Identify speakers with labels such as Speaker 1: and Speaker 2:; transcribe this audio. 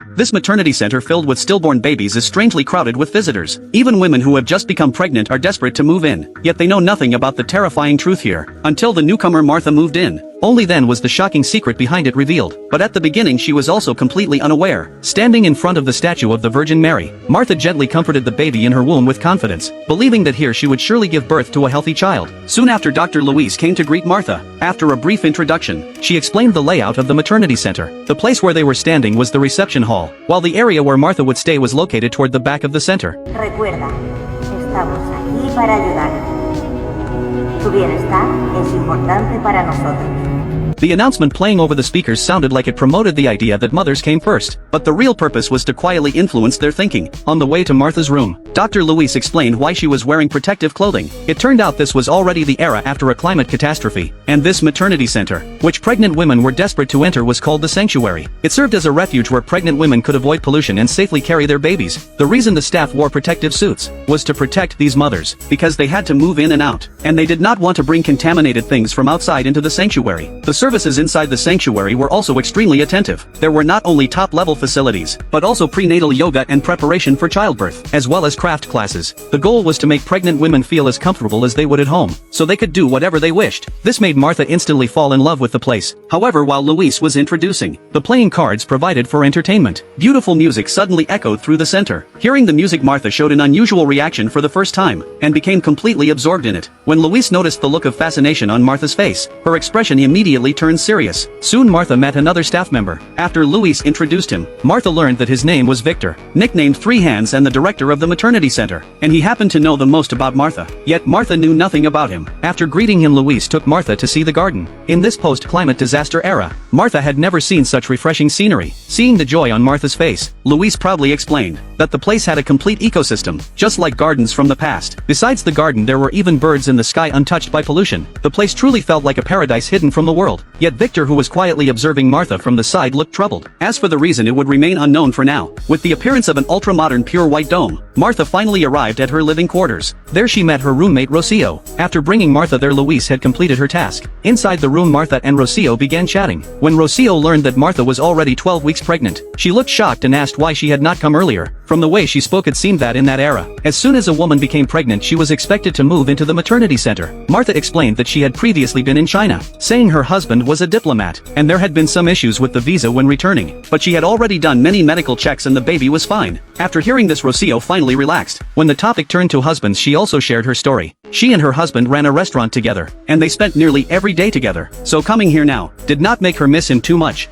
Speaker 1: This maternity center filled with stillborn babies is strangely crowded with visitors. Even women who have just become pregnant are desperate to move in, yet they know nothing about the terrifying truth here, until the newcomer Martha moved in. Only then was the shocking secret behind it revealed, but at the beginning she was also completely unaware. Standing in front of the statue of the Virgin Mary, Martha gently comforted the baby in her womb with confidence, believing that here she would surely give birth to a healthy child. Soon after, Dr. Luis came to greet Martha. After a brief introduction, she explained the layout of the maternity center. The place where they were standing was the reception hall, while the area where Martha would stay was located toward the back of the center.
Speaker 2: Recuerda, estamos aquí para ayudar. Tu bienestar es importante para nosotros.
Speaker 1: The announcement playing over the speakers sounded like it promoted the idea that mothers came first, but the real purpose was to quietly influence their thinking. On the way to Martha's room, Dr. Luis explained why she was wearing protective clothing. It turned out this was already the era after a climate catastrophe, and this maternity center, which pregnant women were desperate to enter, was called the sanctuary. It served as a refuge where pregnant women could avoid pollution and safely carry their babies. The reason the staff wore protective suits was to protect these mothers, because they had to move in and out, and they did not want to bring contaminated things from outside into the sanctuary. The services inside the sanctuary were also extremely attentive. There were not only top-level facilities, but also prenatal yoga and preparation for childbirth, as well as craft classes. The goal was to make pregnant women feel as comfortable as they would at home, so they could do whatever they wished. This made Martha instantly fall in love with the place. However, while Luis was introducing, the playing cards provided for entertainment, beautiful music suddenly echoed through the center. Hearing the music, Martha showed an unusual reaction for the first time, and became completely absorbed in it. When Luis noticed the look of fascination on Martha's face, her expression immediately turned serious. Soon Martha met another staff member. After Luis introduced him, Martha learned that his name was Victor, nicknamed Three Hands and the director of the maternity center, and he happened to know the most about Martha. Yet Martha knew nothing about him. After greeting him, Luis took Martha to see the garden. In this post-climate disaster era, Martha had never seen such refreshing scenery. Seeing the joy on Martha's face, Luis proudly explained that the place had a complete ecosystem, just like gardens from the past. Besides the garden, there were even birds in the sky untouched by pollution. The place truly felt like a paradise hidden from the world. Yet Victor, who was quietly observing Martha from the side, looked troubled. As for the reason, it would remain unknown for now. With the appearance of an ultra-modern pure white dome, Martha finally arrived at her living quarters. There she met her roommate Rocio. After bringing Martha there, Luis had completed her task. Inside the room, Martha and Rocio began chatting. When Rocio learned that Martha was already 12 weeks pregnant, she looked shocked and asked why she had not come earlier. From the way she spoke, it seemed that in that era, as soon as a woman became pregnant, she was expected to move into the maternity center. Martha explained that she had previously been in China, saying her husband was a diplomat, and there had been some issues with the visa when returning, but she had already done many medical checks and the baby was fine. After hearing this, Rocio finally relaxed. When the topic turned to husbands, she also shared her story. She and her husband ran a restaurant together, and they spent nearly every day together, so coming here now did not make her miss him too much.